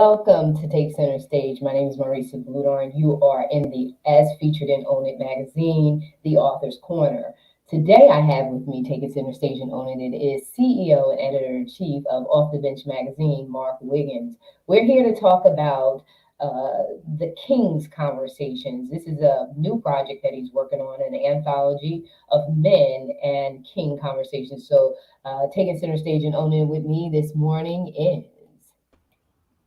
Welcome to Take Center Stage. My name is Marissa Bloedoorn. You are in the As Featured in Own It magazine, The Author's Corner. Today I have with me, taking center stage and owning it, is CEO and editor-in-chief of Off the Bench magazine, Mark Wiggins. We're here to talk about the King's Conversations. This is a new project that he's working on, an anthology of men and King conversations. So taking center stage and owning it with me this morning is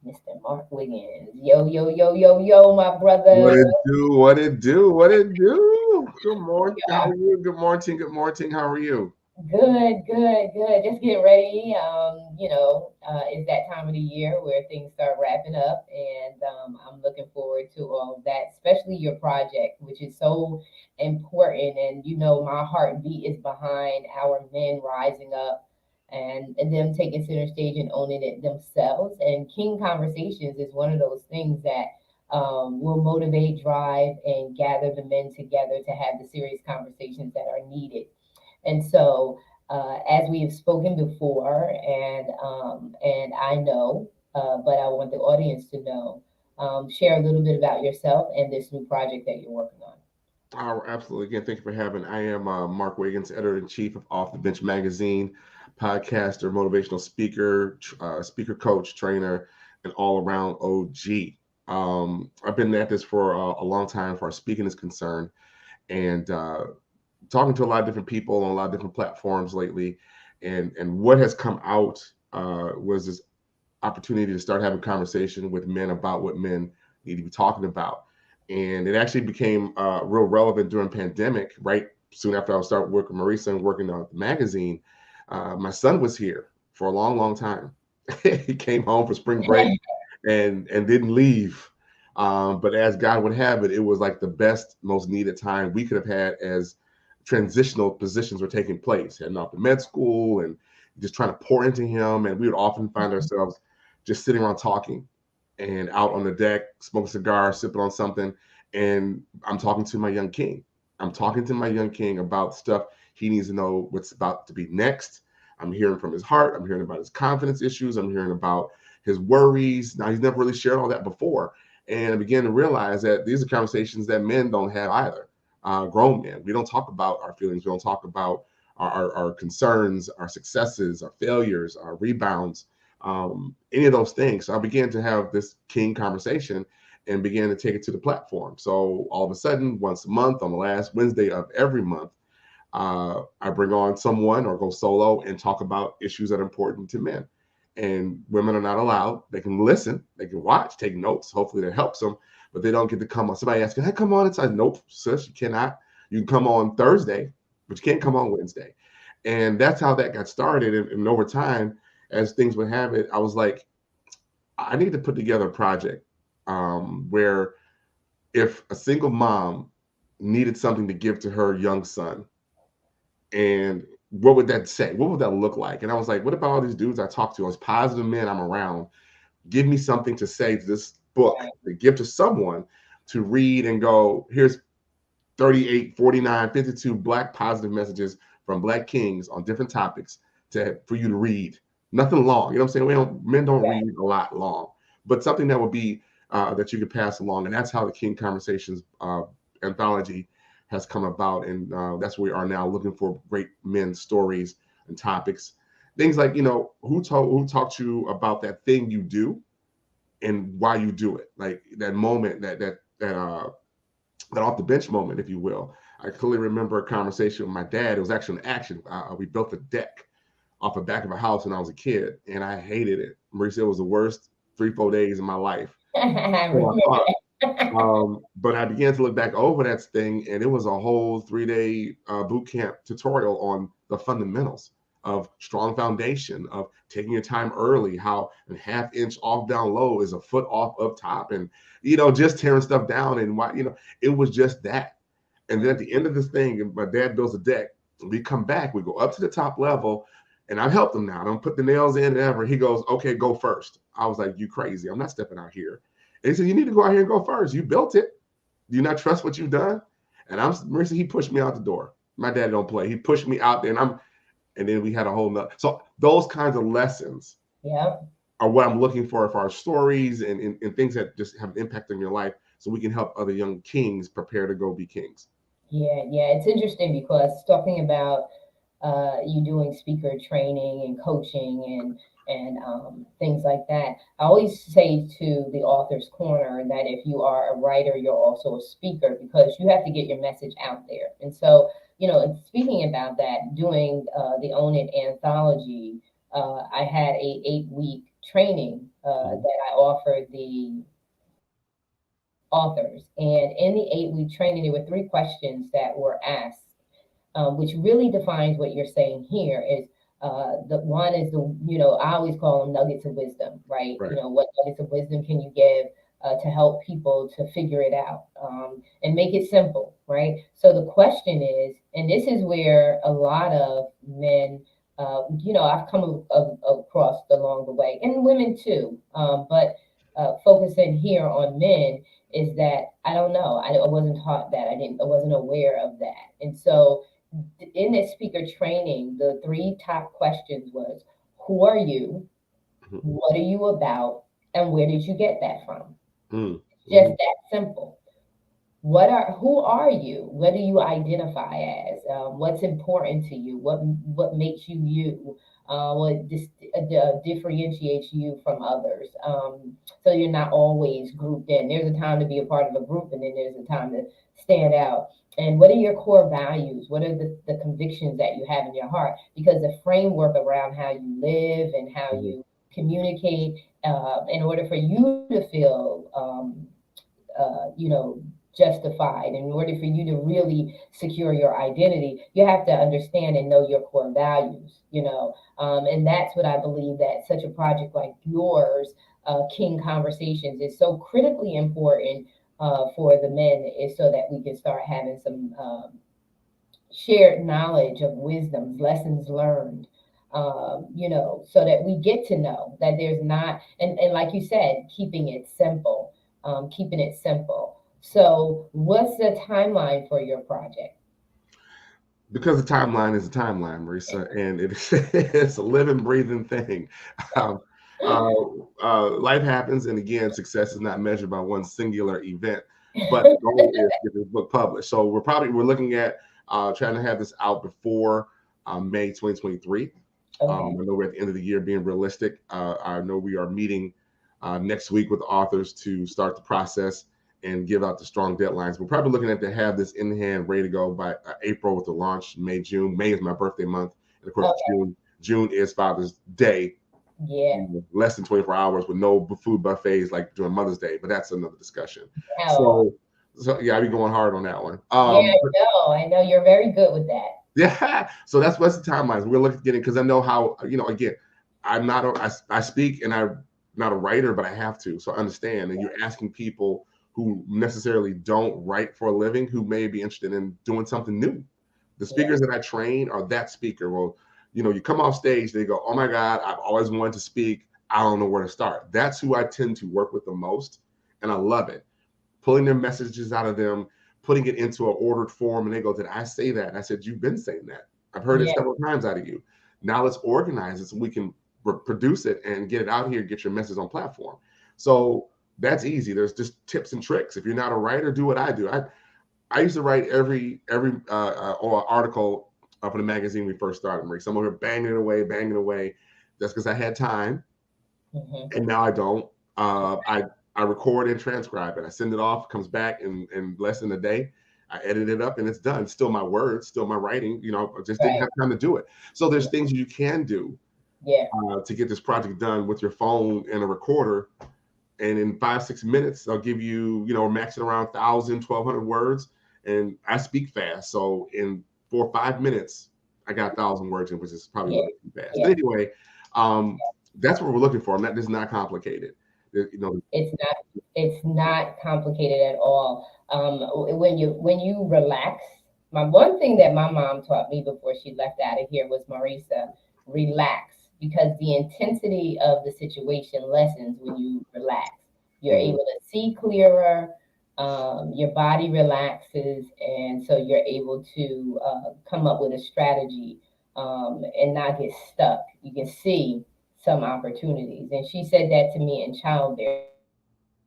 Mr. Mark Wiggins. Yo, yo, yo, yo, yo, my brother. What it do? What it do? What it do? Good morning. How are you? Good morning. Good morning. How are you? Good, good, good. Just getting ready. It's that time of the year where things start wrapping up, and I'm looking forward to all of that, especially your project, which is so important. And my heartbeat is behind our men rising up and them taking center stage and owning it themselves. And King Conversations is one of those things that will motivate, drive, and gather the men together to have the serious conversations that are needed. And so, as we have spoken before, and I know, but I want the audience to know, share a little bit about yourself and this new project that you're working on. Oh, absolutely. Again, thank you for having. I am Mark Wiggins, editor in chief of Off the Bench magazine, podcaster, motivational speaker, speaker coach, trainer, and all around OG. I've been at this for a long time, as far as speaking is concerned, and talking to a lot of different people on a lot of different platforms lately, and what has come out was this opportunity to start having conversation with men about what men need to be talking about, and it actually became real relevant during pandemic. Right soon after I started working with Marissa and working on the magazine, my son was here for a long, long time. He came home for spring break and didn't leave. But as God would have it, it was like the best, most needed time we could have had as transitional positions were taking place, heading off to med school and just trying to pour into him. And we would often find ourselves just sitting around talking and out on the deck, smoking a cigar, sipping on something. And I'm talking to my young king. I'm talking to my young king about stuff he needs to know what's about to be next. I'm hearing from his heart. I'm hearing about his confidence issues. I'm hearing about his worries. Now, he's never really shared all that before. And I began to realize that these are conversations that men don't have either. Grown men. We don't talk about our feelings. We don't talk about our concerns, our successes, our failures, our rebounds, any of those things. So I began to have this King conversation and began to take it to the platform. So all of a sudden, once a month, on the last Wednesday of every month, I bring on someone or go solo and talk about issues that are important to men. And women are not allowed. They can listen, they can watch, take notes. Hopefully that helps them, but they don't get to come on. Somebody asking, "Hey, come on inside." Nope, sis, you cannot. You can come on Thursday, but you can't come on Wednesday. And that's how that got started. And over time, as things would have it, I was like, I need to put together a project where if a single mom needed something to give to her young son, and what would that say? What would that look like? And I was like, what about all these dudes I talk to, all these positive men I'm around? Give me something to say to this book, to give to someone to read and go, here's 38, 49, 52 Black positive messages from Black kings on different topics for you to read. Nothing long. You know what I'm saying? Men don't read a lot long, but something that would be that you could pass along. And that's how the King Conversations anthology has come about. And that's where we are now, looking for great men's stories and topics. Things like, who taught you about that thing you do and why you do it? Like that moment, that off the bench moment, if you will. I clearly remember a conversation with my dad. It was actually an action. We built a deck off the back of a house when I was a kid, and I hated it. Marissa, it was the worst 3-4 days of my life. But I began to look back over that thing, and it was a whole 3-day boot camp tutorial on the fundamentals of strong foundation, of taking your time early, how a half inch off down low is a foot off up top, and just tearing stuff down. And why, it was just that. And then at the end of this thing, my dad builds a deck. We come back, we go up to the top level, and I've helped him now. I don't put the nails in and ever. He goes, "Okay, go first." I was like, "You crazy? I'm not stepping out here." And he said, "You need to go out here and go first. You built it. Do you not trust what you've done?" And Marissa, he pushed me out the door. My dad don't play. He pushed me out there, and then we had a whole nother. So those kinds of lessons. Yeah. are what I'm looking for our stories and things that just have an impact on your life, so we can help other young kings prepare to go be kings. Yeah, yeah, it's interesting because talking about you doing speaker training and coaching and things like that. I always say to the author's corner that if you are a writer, you're also a speaker because you have to get your message out there. And so, and speaking about that, doing the Own It anthology, I had a 8-week training Mhm. that I offered the authors, and in the 8-week training, there were 3 questions that were asked, which really defines what you're saying here is the one is I always call them nuggets of wisdom, right? Right. What nuggets of wisdom can you give to help people to figure it out and make it simple, right? So the question is, and this is where a lot of men, I've come across along the way, and women too, but focusing here on men is that I don't know. I wasn't taught that. I wasn't aware of that. And so in this speaker training, the 3 top questions was, who are you? Mhm. What are you about? And where did you get that from? Mm. Just Mhm. that simple. Who are you? What do you identify as? What's important to you? What makes you you? What differentiates you from others? So you're not always grouped in. There's a time to be a part of a group, and then there's a time to stand out. And what are your core values? What are the convictions that you have in your heart? Because the framework around how you live and how Mhm. you communicate, in order for you to feel justified. In order for you to really secure your identity, you have to understand and know your core values. And that's what I believe that such a project like yours, King Conversations, is so critically important for the men, is so that we can start having some shared knowledge of wisdoms, lessons learned, so that we get to know that there's not, and like you said, keeping it simple. So, what's the timeline for your project? Because the timeline is a timeline, Marissa, and it's a living, breathing thing. Um, uh, Life happens, and again, success is not measured by one singular event. But the goal is to get this book published. So we're looking at trying to have this out before May 2023. Okay. I know we're at the end of the year, being realistic. I know we are meeting next week with authors to start the process and give out the strong deadlines. We're probably looking at to have this in hand, ready to go by April with the launch. May, June. May is my birthday month, and of course, Okay. June is Father's Day. Yeah. Less than 24 hours with no food buffets like during Mother's Day, but that's another discussion. Oh, So yeah, I be going hard on that one. yeah. I know. You're very good with that. Yeah, so that's what's the timelines. We're looking at getting, because I know how, again, I speak and I'm not a writer, but I have to. So I understand. And you're asking people who necessarily don't write for a living, who may be interested in doing something new. The Yeah. speakers that I train are that speaker. Well, you come off stage, they go, "Oh my God, I've always wanted to speak. I don't know where to start." That's who I tend to work with the most. And I love it, pulling their messages out of them, putting it into an ordered form. And they go, "Did I say that?" And I said, "You've been saying that. I've heard it Yeah. several times out of you. Now let's organize it so we can produce it and get it out here, get your message on platform." So that's easy. There's just tips and tricks. If you're not a writer, do what I do. I used to write every article for the magazine we first started. Marie, some of it banging it away, banging it away. That's because I had time, Hmm. and now I don't. I record and transcribe it. I send it off, comes back in less than a day. I edit it up and it's done. Still my words, still my writing. I just didn't Right. have time to do it. So there's things you can do Yeah. to get this project done with your phone and a recorder. And in 5 6 minutes, I'll give you, we're maxing around 1,000 1,200 words. And I speak fast. So in 4 or 5 minutes, I got 1,000 words in, which is probably a Yeah. little bit too fast. But Yeah. anyway, um, that's what we're looking for. This is not complicated. It's not. It's not complicated at all. When you relax. My one thing that my mom taught me before she left out of here was, Marissa, relax, because the intensity of the situation lessens when you relax. You're Mhm. able to see clearer. Your body relaxes, and so you're able to come up with a strategy and not get stuck. You can see some opportunities. And she said that to me in childbearing.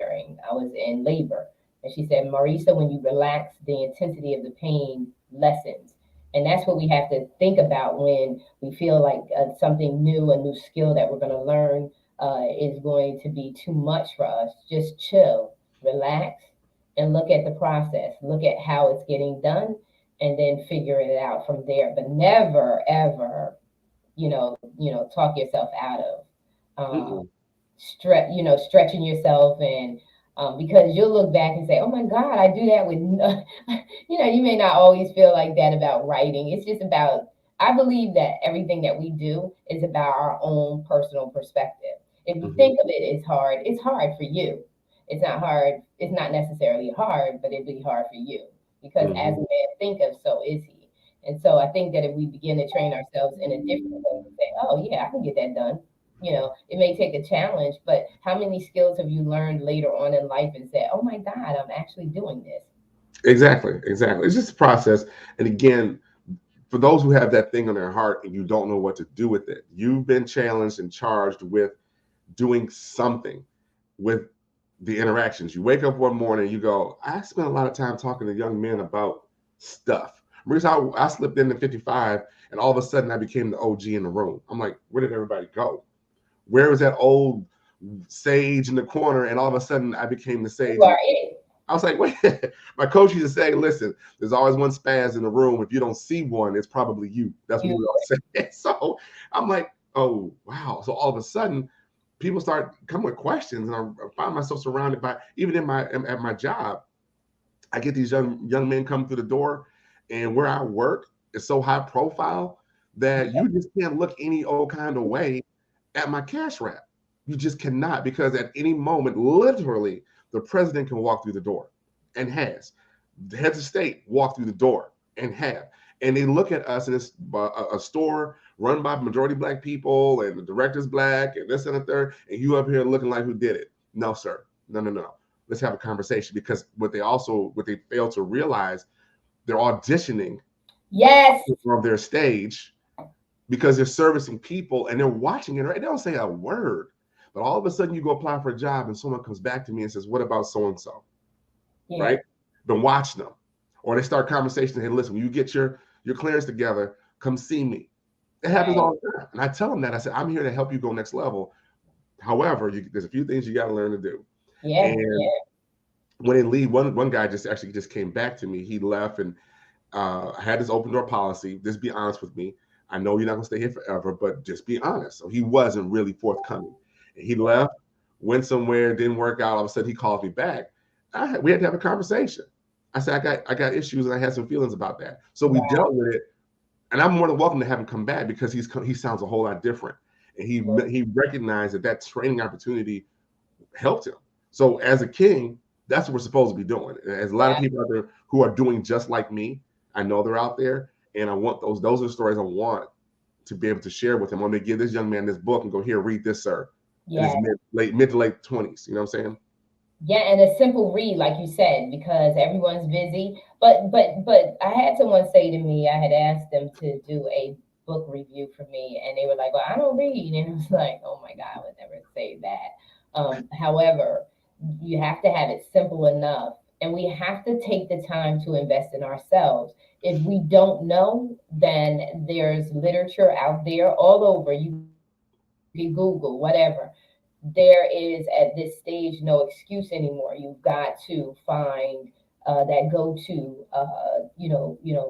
I was in labor. And she said, Marisa, when you relax, the intensity of the pain lessens. And that's what we have to think about when we feel like something new, a new skill that we're going to learn is going to be too much for us. Just chill, relax, and look at the process. Look at how it's getting done, and then figure it out from there. But never, ever, talk yourself out of um, Mm-mm. stretching yourself and because you'll look back and say, "Oh my God, I do that with," you may not always feel like that about writing. It's just about. I believe that everything that we do is about our own personal perspective. If you Mm-hmm. think of it as hard, it's hard for you. It's not hard. It's not necessarily hard, but it'd be hard for you because as Mm-hmm. a man thinketh, so is he. And so I think that if we begin to train ourselves in a different way, to say, "Oh yeah, I can get that done." It may take a challenge, but how many skills have you learned later on in life and said, "Oh my God, I'm actually doing this." Exactly, exactly. It's just a process. And again, for those who have that thing on their heart and you don't know what to do with it, you've been challenged and charged with doing something with the interactions. You wake up one morning, you go, I spent a lot of time talking to young men about stuff. Marissa, I slipped into 55 and all of a sudden I became the OG in the room. I'm like, where did everybody go? Where was that old sage in the corner? And all of a sudden I became the You sage. are it. I was like, wait, my coach used to say, listen, there's always one spaz in the room. If you don't see one, it's probably you. That's what he You would always say. So I'm like, oh, wow. So all of a sudden, people start coming with questions, and I find myself surrounded by, even at my job, I get these young men come through the door, and where I work is so high profile that you just can't look any old kind of way at my cash wrap. You just cannot, because at any moment, literally, the president can walk through the door and has. The heads of state walk through the door and have. And they look at us, and it's a store run by majority black people, and the director's black, and this and the third, and you up here looking like who did it. No, sir. No, no, no. Let's have a conversation, because what they fail to realize, they're auditioning Yes. from their stage because they're servicing people and they're watching it, right? They don't say a word. But all of a sudden you go apply for a job and someone comes back to me and says, what about so-and-so? Yeah. Right? Been watching them. Or they start conversation, hey, listen, when you get your clearance together, come see me. It happens Right. all the time. And I tell them that. I said, I'm here to help you go next level. However, there's a few things you got to learn to do. Yeah. And Yeah. when they leave, one guy just came back to me. He left, and I had this open door policy. Just be honest with me. I know you're not gonna stay here forever, but just be honest. So he wasn't really forthcoming. And he left, went somewhere, didn't work out. All of a sudden, he called me back. We had to have a conversation. I said, I got issues, and I had some feelings about that. So we Wow. dealt with it, and I'm more than welcome to have him come back, because he sounds a whole lot different, and he recognized that training opportunity helped him. So as a king, that's what we're supposed to be doing. There's a lot of Yeah. people out there who are doing just like me. I know they're out there, and I want those. Those are the stories I want to be able to share with him. I'm going to give this young man this book and go, here, read this, sir. In his Yeah. mid to late 20s. You know what I'm saying? Yeah, and a simple read, like you said, because everyone's busy. But I had someone say to me, I had asked them to do a book review for me, and they were like, "Well, I don't read," and I was like, "Oh my God, I would never say that." However, you have to have it simple enough, and we have to take the time to invest in ourselves. If we don't know, then there's literature out there all over. You can Google whatever. There is at this stage no excuse anymore. You've got to find that go-to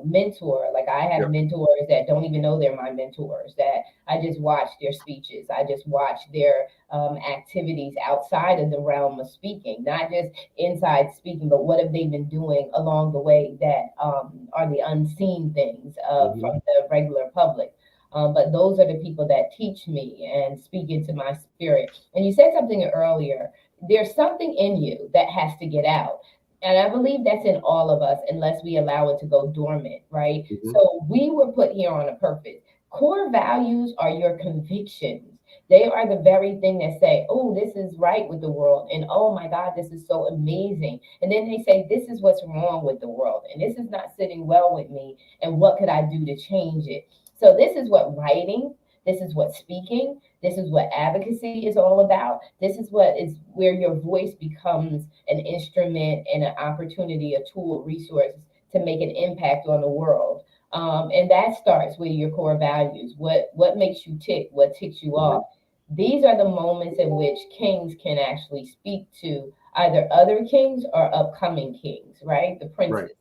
mentor. Like I have Yep. mentors that don't even know they're my mentors, that I just watch their speeches, I just watch their activities outside of the realm of speaking, not just inside speaking, but what have they been doing along the way that are the unseen things Mm-hmm. from the regular public. But those are the people that teach me and speak into my spirit. And you said something earlier. There's something in you that has to get out. And I believe that's in all of us unless we allow it to go dormant, right? Mm-hmm. So we were put here on a purpose. Core values are your convictions. They are the very thing that say, oh, this is right with the world. And oh my God, this is so amazing. And then they say, this is what's wrong with the world. And this is not sitting well with me. And what could I do to change it? So this is what writing, This is what speaking, this is what advocacy is all about. This is what is where your voice becomes an instrument and an opportunity, a tool, resource to make an impact on the world. And that starts with your core values. What makes you tick? What ticks you Mhm. off? These are the moments in which kings can actually speak to either other kings or upcoming kings, right? The Right. princes.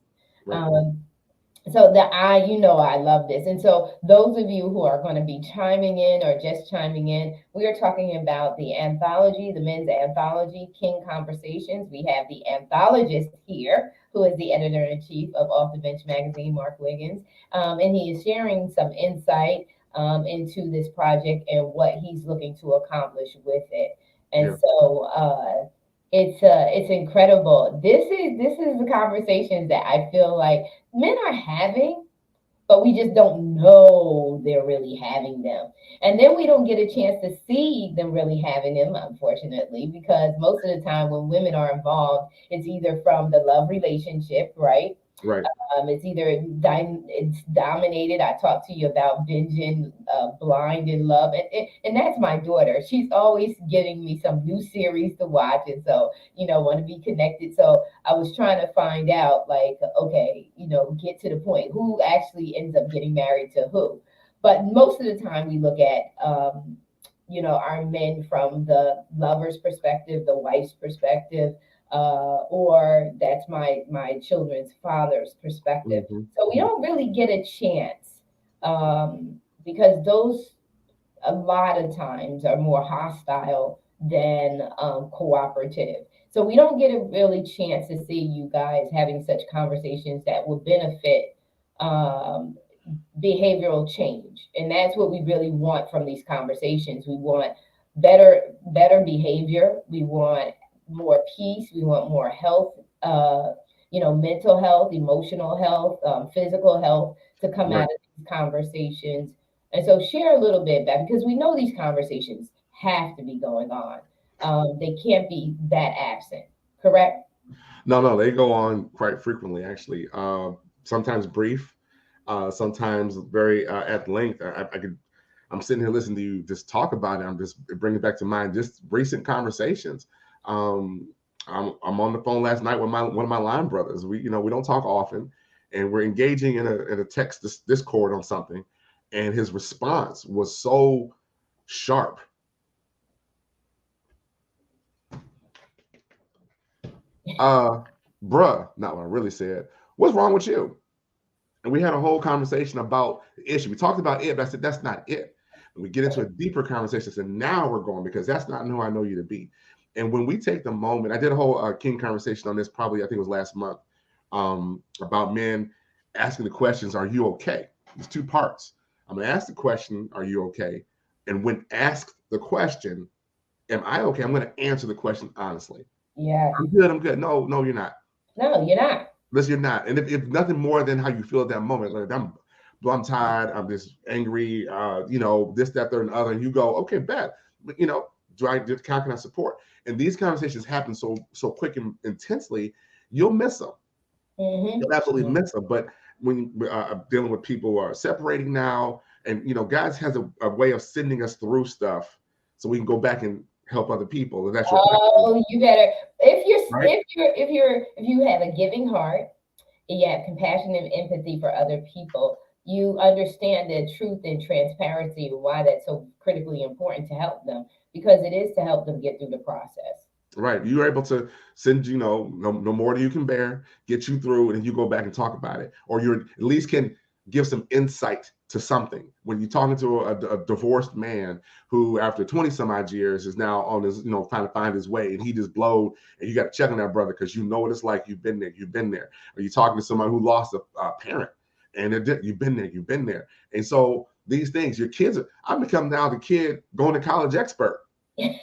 Right. Um, so that I love this. And so those of you who are going to be chiming in or just chiming in, we are talking about the anthology, the men's anthology, King Conversations. We have the anthologist here, who is the editor-in-chief of Off the Bench magazine, Mark Wiggins. And he is sharing some insight into this project and what he's looking to accomplish with it. And Yeah. so it's incredible. This is the conversations that I feel like men are having, but we just don't know they're really having them. And then we don't get a chance to see them really having them, unfortunately, because most of the time when women are involved, it's either from the love relationship, right? Right. It's either it's dominated. I talked to you about binging Blind in Love, and that's my daughter. She's always getting me some new series to watch, and so want to be connected. So I was trying to find out, like, okay, get to the point. Who actually ends up getting married to who? But most of the time, we look at our men from the lover's perspective, the wife's perspective, or that's my children's father's perspective. Hmm. So we don't really get a chance because those a lot of times are more hostile than cooperative. So we don't get a really chance to see you guys having such conversations that will benefit um, behavioral change. And that's what we really want from these conversations. We want better behavior. We want more peace. We want more health, mental health, emotional health, physical health to come out Right. of these conversations. And so share a little bit back because we know these conversations have to be going on. They can't be that absent, correct? No, no, they go on quite frequently, actually. Sometimes brief, sometimes very at length. I'm sitting here listening to you just talk about it. I'm just bringing back to mind just recent conversations. Um, I'm on the phone last night with one of my line brothers. We don't talk often, and we're engaging in a text discord on something, and his response was so sharp. Uh, Bruh, not what I really said. What's wrong with you? And we had a whole conversation about the issue. We talked about it, but I said, that's not it. And we get into a deeper conversation. And now we're going because that's not who I know you to be. And when we take the moment, I did a whole King conversation on this probably, I think it was last month, about men asking the questions, are you okay? There's two parts. I'm going to ask the question, are you okay? And when asked the question, am I okay? I'm going to answer the question honestly. Yeah. I'm good. I'm good. No, no, you're not. No, you're not. Listen, you're not. And if nothing more than how you feel at that moment, like I'm tired, I'm just angry, this, that, third, and other, and you go, okay, bet. How can I support? And these conversations happen so quick and intensely, you'll miss them. Mm-hmm. You'll absolutely miss them. But when dealing with people who are separating now, and God has a way of sending us through stuff so we can go back and help other people. And that's your passion, Oh, you better right? if you have a giving heart and you have compassion and empathy for other people, you understand the truth and transparency and why that's so critically important to help them because it is to help them get through the process. Right. You're able to send, no more than you can bear, get you through, and you go back and talk about it. Or you at least can give some insight to something. When you're talking to a divorced man who, after 20 some odd years, is now on his, trying to find his way, and he just blowed, and you got to check on that brother because you know what it's like. You've been there. Or you're talking to someone who lost a parent, and you've been there. And so these things, your kids, I've become now the kid going to college expert. You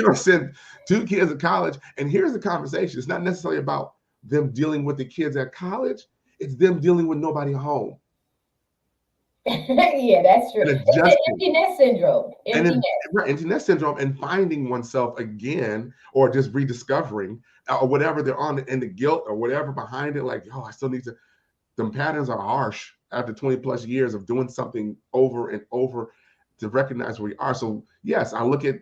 don't send two kids to college, and here's the conversation. It's not necessarily about them dealing with the kids at college. It's them dealing with nobody home Yeah, that's true. and It's the adjusting. empty nest syndrome. And Empty then nest. right, empty nest syndrome and finding oneself again or just rediscovering or whatever they're on and the guilt or whatever behind it. Like, I still need to, them patterns are harsh. after 20 plus years of doing something over and over to recognize where we are. So yes, I look at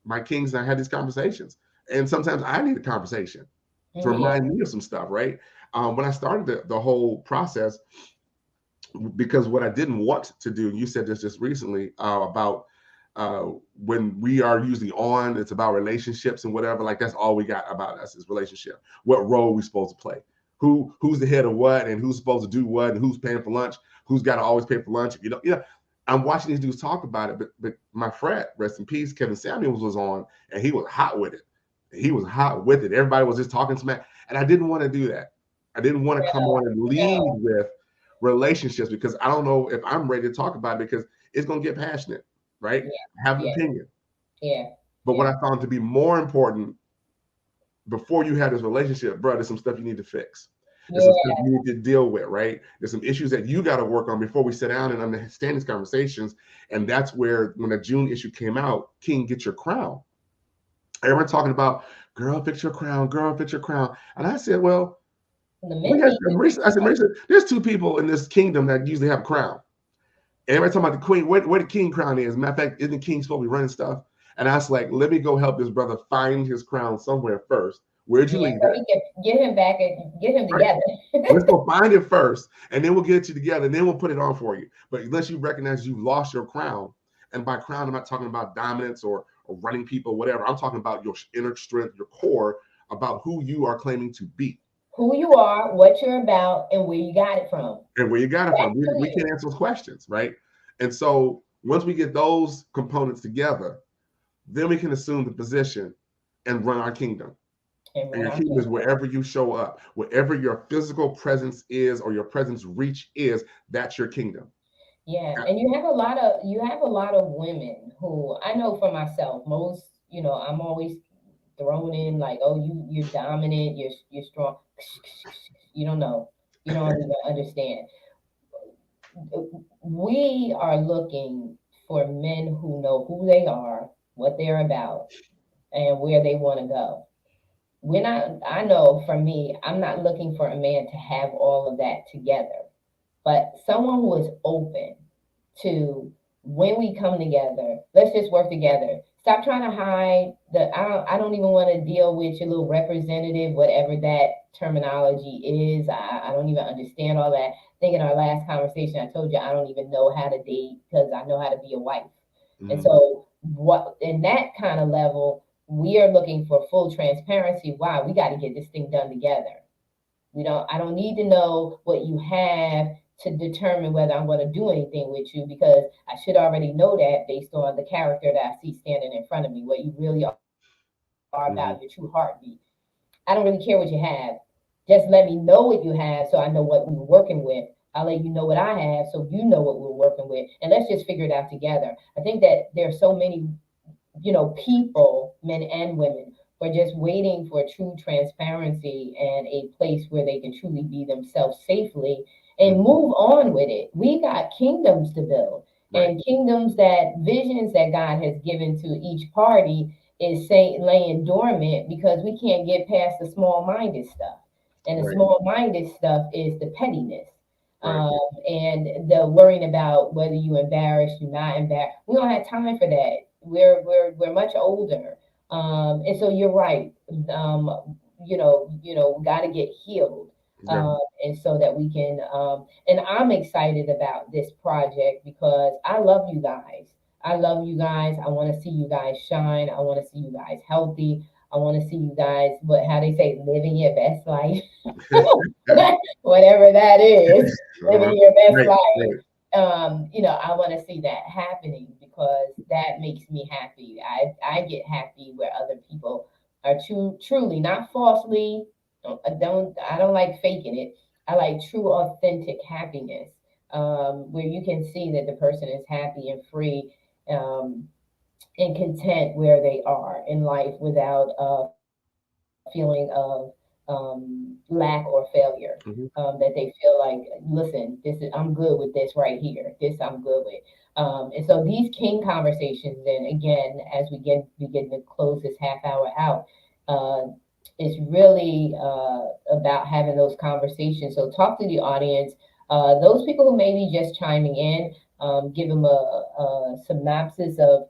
my kings and I had these conversations. And sometimes I need a conversation to Yeah. remind me of some stuff, right? When I started the whole process, because what I didn't want to do, you said this just recently about when we are usually on, it's about relationships and whatever. Like that's all we got about us is relationship. What role we supposed to play? Who's the head of what, and who's supposed to do what, and who's paying for lunch? Who's got to always pay for lunch? I'm watching these dudes talk about it, but my friend, rest in peace, Kevin Samuels was on, and he was hot with it. He was hot with it. Everybody was just talking smack, and I didn't want to do that. I didn't want to come on and lead with relationships because I don't know if I'm ready to talk about it because it's going to get passionate, right? Have an opinion. Yeah. But what I found to be more important before you have this relationship, bro, there's some stuff you need to fix. There's some stuff you need to deal with, right? There's some issues that you got to work on before we sit down and understand these conversations. And that's where, when the June issue came out, King, Get Your Crown. Everyone talking about, girl, fix your crown, girl, fix your crown. And I said, well, Marissa, there's two people in this kingdom that usually have a crown. And everybody talking about the queen, where the king crown is. Matter of fact, isn't the king supposed to be running stuff? And I was like, let me go help this brother find his crown somewhere first. Where'd you leave it? Get him back and get him together. Let's go find it first, and then we'll get you together, and then we'll put it on for you. But unless you recognize you've lost your crown, and by crown, I'm not talking about dominance or running people, whatever. I'm talking about your inner strength, your core, about who you are claiming to be. Who you are, what you're about, and where you got it from. And where you got it from. We can't answer those questions, right? And so once we get those components together, then we can assume the position and run our kingdom. And your kingdom is wherever you show up, wherever your physical presence is or your presence reach is, that's your kingdom. Yeah, and you have a lot of women who I know for myself. Most, I'm always thrown in like, oh, you're dominant, you're strong. You don't know, you don't even understand. We are looking for men who know who they are, what they're about, and where they want to go. I know for me, I'm not looking for a man to have all of that together, but someone who is open to, when we come together, let's just work together. Stop trying to hide I don't even want to deal with your little representative, whatever that terminology is. I don't even understand all that. I think in our last conversation, I told you I don't even know how to date because I know how to be a wife. Mm-hmm. And so what in that kind of level, we are looking for full transparency. Why? We got to get this thing done together. I don't need to know what you have to determine whether I'm going to do anything with you, because I should already know that based on the character that I see standing in front of me, what you really are about, your true heartbeat. I don't really care what you have. Just let me know what you have so I know what we're working with. I'll let you know what I have so you know what we're working with. And let's just figure it out together. I think that there are so many, people, men and women, who are just waiting for true transparency and a place where they can truly be themselves safely and move on with it. We got kingdoms to build, and kingdoms, that visions that God has given to each party is laying dormant because we can't get past the small-minded stuff. And the small-minded stuff is the pettiness. And the worrying about whether you embarrassed, you're not embarrassed. We don't have time for that. We're much older. And so you're right. We got to get healed. And so that we can, and I'm excited about this project because I love you guys. I love you guys. I want to see you guys shine. I want to see you guys healthy. I want to see you guys, how they say, living your best life, whatever that is, living your best life. I want to see that happening because that makes me happy. I get happy where other people are truly, not falsely. I don't like faking it. I like true, authentic happiness, where you can see that the person is happy and free, and content where they are in life without a feeling of lack or failure. That they feel like, listen, I'm good with this right here. This I'm good with. And so these king conversations, and again, as we begin to close this half hour out, it's really about having those conversations. So talk to the audience. those people who may be just chiming in, give them a synopsis of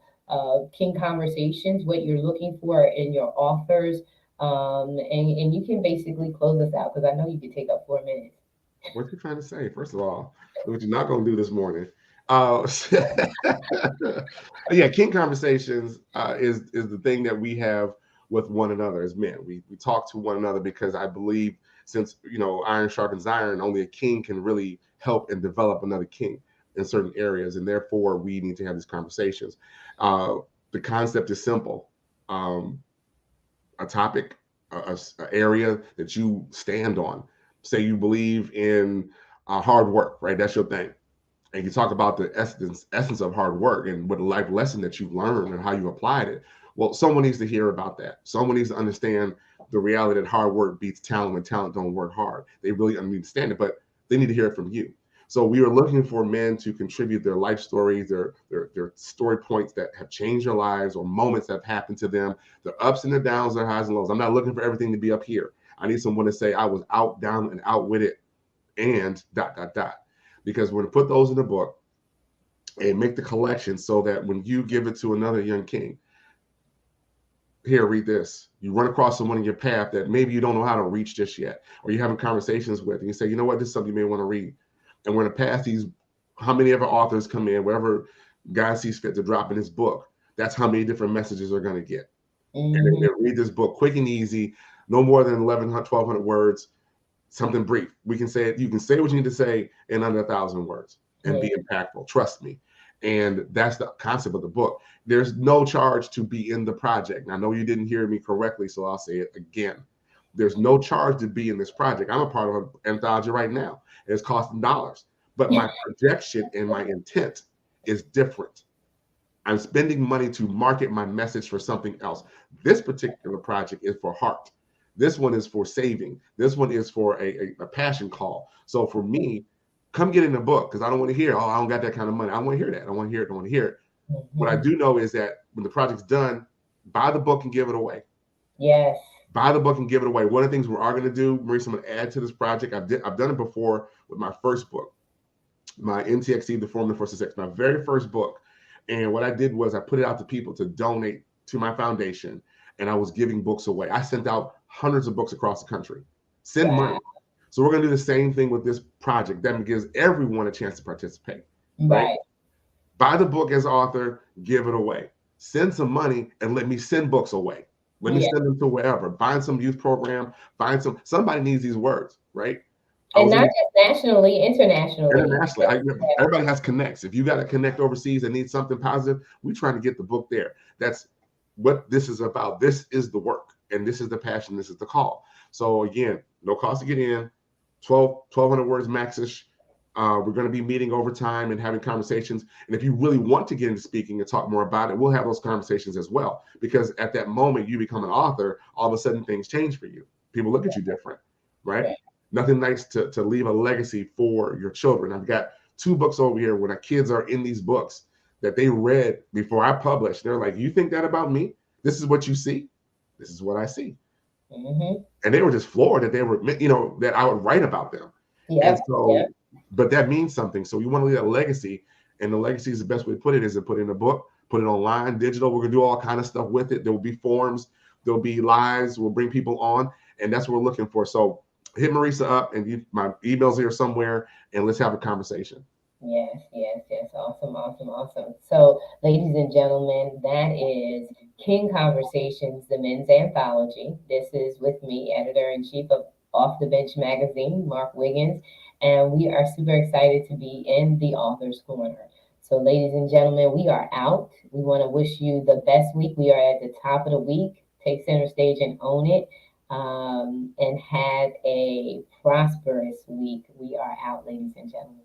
King Conversations, what you're looking for in your authors, and you can basically close us out because I know you could take up 4 minutes. What you trying to say? First of all, what you're not going to do this morning. Yeah, King Conversations is the thing that we have with one another as men. We talk to one another because I believe since iron sharpens iron, only a king can really help and develop another king in certain areas, and therefore we need to have these conversations. Uh, the concept is simple: um, a topic, a area that you stand on. Say you believe in hard work, right? That's your thing, and you talk about the essence of hard work and what a life lesson that you've learned and how you applied it. Well, someone needs to hear about that. Someone needs to understand the reality that hard work beats talent when talent don't work hard. They really understand it, but they need to hear it from you. So we are looking for men to contribute their life stories, their story points that have changed their lives or moments that have happened to them, their ups and their downs, their highs and lows. I'm not looking for everything to be up here. I need someone to say I was out, down, and out with it, and dot dot dot. Because we're going to put those in the book and make the collection so that when you give it to another young king, here, read this. You run across someone in your path that maybe you don't know how to reach just yet, or you're having conversations with, and you say, you know what, this is something you may want to read. And we're going to pass these, how many ever authors come in, wherever God sees fit to drop in his book, that's how many different messages they're going to get. And they read this book quick and easy, no more than 1,100, 1,200 words, something brief. We can say it. You can say what you need to say in under 1,000 words and be impactful. Trust me. And that's the concept of the book. There's no charge to be in the project. I know you didn't hear me correctly, so I'll say it again. There's no charge to be in this project. I'm a part of an anthology right now. It's costing dollars, but my projection and my intent is different. I'm spending money to market my message for something else. This particular project is for heart. This one is for saving. This one is for a passion call. So for me, come get in the book, because I don't want to hear, oh, I don't got that kind of money. I want to hear that. I want to hear it. I want to hear it. What I do know is that when the project's done, buy the book and give it away. Yes. Buy the book and give it away. One of the things we are going to do, Marissa, I'm going to add to this project. I've done it before with my first book, my NTXE, The Formula for Success, my very first book. And what I did was I put it out to people to donate to my foundation, and I was giving books away. I sent out hundreds of books across the country. Send money. So we're going to do the same thing with this project. That gives everyone a chance to participate. Right? Buy the book as author, give it away. Send some money and let me send books away. Let me send them to wherever. Find some youth program. Somebody needs these words, right? And not just nationally, internationally. Internationally. Everybody has connects. If you got a connect overseas and need something positive, we're trying to get the book there. That's what this is about. This is the work, and this is the passion. This is the call. So again, no cost to get in, 1,200 words maxish. We're going to be meeting over time and having conversations. And if you really want to get into speaking and talk more about it, we'll have those conversations as well. Because at that moment you become an author, all of a sudden things change for you. People look at you different, right? Nothing nice to leave a legacy for your children. I've got 2 books over here where the kids are in these books that they read before I published. They're like, you think that about me? This is what you see? This is what I see. And they were just floored that they were, that I would write about them. And so, but that means something. So you want to leave a legacy, and the legacy is the best way to put it is to put it in a book, put it online, digital. We're gonna do all kind of stuff with it. There will be forums, there'll be lives. We'll bring people on, and that's what we're looking for. So hit Marissa up, and my email's here somewhere, and let's have a conversation. Yes. Awesome. So, ladies and gentlemen, that is King Conversations, the men's anthology. This is with me, editor-in-chief of Off the Bench magazine, Mark Wiggins, and we are super excited to be in the author's corner. So, ladies and gentlemen, we are out. We want to wish you the best week. We are at the top of the week. Take center stage and own it. And have a prosperous week. We are out, ladies and gentlemen.